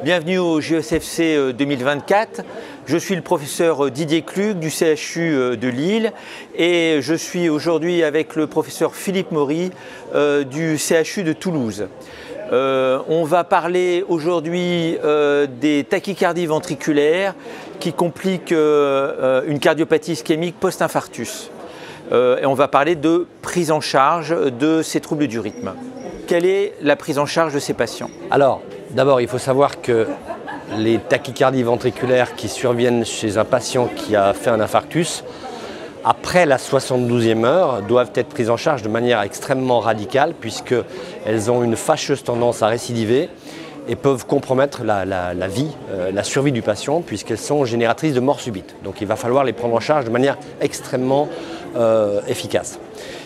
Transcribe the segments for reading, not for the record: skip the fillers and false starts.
Bienvenue au JESFC 2024. Je suis le professeur Didier Klug du CHU de Lille et je suis aujourd'hui avec le professeur Philippe Maury du CHU de Toulouse. On va parler aujourd'hui des tachycardies ventriculaires qui compliquent une cardiopathie ischémique post-infarctus. Et on va parler de prise en charge de ces troubles du rythme. Quelle est la prise en charge de ces patients? Alors, d'abord, il faut savoir que les tachycardies ventriculaires qui surviennent chez un patient qui a fait un infarctus, après la 72e heure, doivent être prises en charge de manière extrêmement radicale puisqu'elles ont une fâcheuse tendance à récidiver et peuvent compromettre la vie, la survie du patient puisqu'elles sont génératrices de mort subite. Donc il va falloir les prendre en charge de manière extrêmement efficace.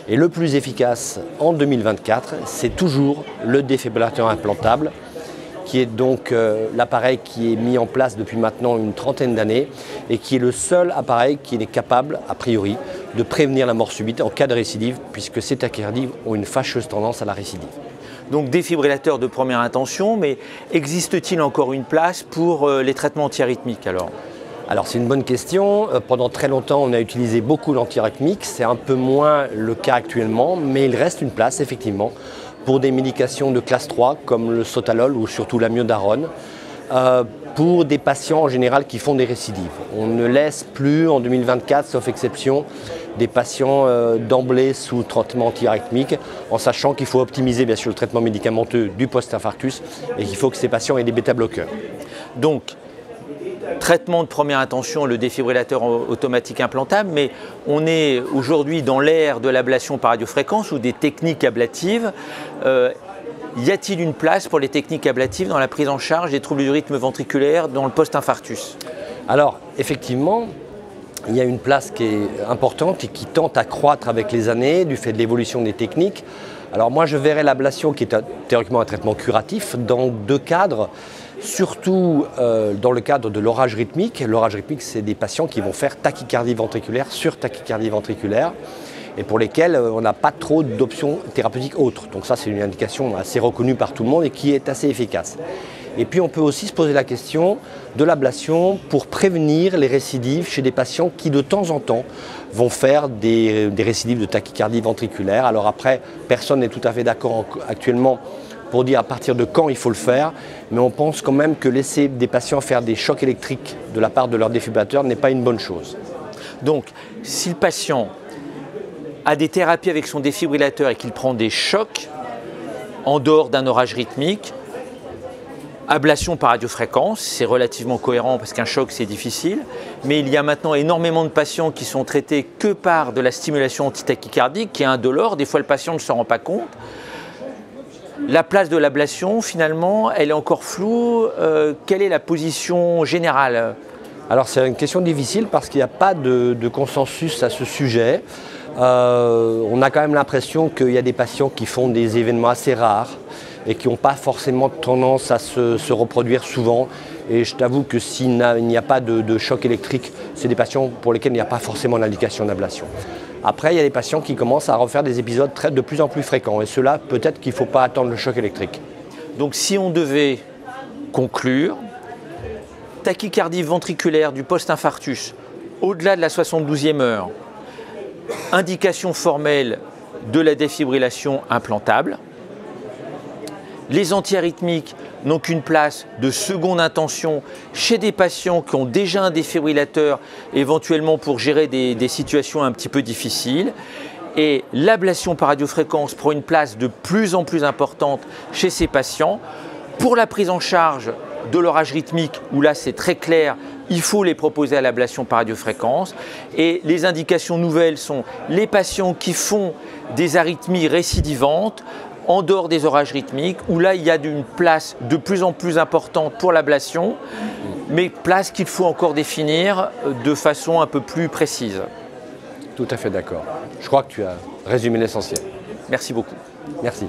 Et le plus efficace en 2024, c'est toujours le défibrillateur implantable, qui est donc l'appareil qui est mis en place depuis maintenant une trentaine d'années et qui est le seul appareil qui est capable, a priori, de prévenir la mort subite en cas de récidive, puisque ces tachycardies ont une fâcheuse tendance à la récidive. Donc défibrillateur de première intention, mais existe-t-il encore une place pour les traitements antiarythmiques alors? Alors c'est une bonne question. Pendant très longtemps, on a utilisé beaucoup l'antiarythmique. C'est un peu moins le cas actuellement, mais il reste une place, effectivement, pour des médications de classe 3, comme le sotalol ou surtout l'amiodarone, pour des patients en général qui font des récidives. On ne laisse plus, en 2024, sauf exception, des patients d'emblée sous traitement antiarythmique, en sachant qu'il faut optimiser bien sûr le traitement médicamenteux du post-infarctus et qu'il faut que ces patients aient des bêta-bloqueurs. Donc, traitement de première intention, le défibrillateur automatique implantable, mais on est aujourd'hui dans l'ère de l'ablation par radiofréquence ou des techniques ablatives. Y a-t-il une place pour les techniques ablatives dans la prise en charge des troubles du rythme ventriculaire dans le post-infarctus? Alors, effectivement, il y a une place qui est importante et qui tente à croître avec les années du fait de l'évolution des techniques. Alors moi, je verrais l'ablation, qui est théoriquement un traitement curatif, dans deux cadres. Surtout dans le cadre de l'orage rythmique. L'orage rythmique, c'est des patients qui vont faire tachycardie ventriculaire sur tachycardie ventriculaire et pour lesquels on n'a pas trop d'options thérapeutiques autres. Donc ça, c'est une indication assez reconnue par tout le monde et qui est assez efficace. Et puis on peut aussi se poser la question de l'ablation pour prévenir les récidives chez des patients qui de temps en temps vont faire des récidives de tachycardie ventriculaire. Alors après, personne n'est tout à fait d'accord actuellement pour dire à partir de quand il faut le faire, mais on pense quand même que laisser des patients faire des chocs électriques de la part de leur défibrillateur n'est pas une bonne chose. Donc, si le patient a des thérapies avec son défibrillateur et qu'il prend des chocs en dehors d'un orage rythmique, ablation par radiofréquence, c'est relativement cohérent parce qu'un choc c'est difficile, mais il y a maintenant énormément de patients qui sont traités que par de la stimulation antitachycardique qui est indolore, des fois le patient ne se rend pas compte. La place de l'ablation, finalement, elle est encore floue. Quelle est la position générale? Alors c'est une question difficile parce qu'il n'y a pas de consensus à ce sujet. On a quand même l'impression qu'il y a des patients qui font des événements assez rares et qui n'ont pas forcément tendance à se reproduire souvent. Et je t'avoue que s'il n'y a pas de choc électrique, c'est des patients pour lesquels il n'y a pas forcément d'indication d'ablation. Après, il y a des patients qui commencent à refaire des épisodes de plus en plus fréquents. Et ceux-là, peut-être qu'il ne faut pas attendre le choc électrique. Donc si on devait conclure, tachycardie ventriculaire du post-infarctus, au-delà de la 72e heure, indication formelle de la défibrillation implantable. Les antiarythmiques n'ont qu'une place de seconde intention chez des patients qui ont déjà un défibrillateur, éventuellement pour gérer des situations un petit peu difficiles. Et l'ablation par radiofréquence prend une place de plus en plus importante chez ces patients. Pour la prise en charge de l'orage rythmique, où là c'est très clair, il faut les proposer à l'ablation par radiofréquence. Et les indications nouvelles sont les patients qui font des arythmies récidivantes, en dehors des orages rythmiques, où là il y a une place de plus en plus importante pour l'ablation, mais place qu'il faut encore définir de façon un peu plus précise. Tout à fait d'accord. Je crois que tu as résumé l'essentiel. Merci beaucoup. Merci.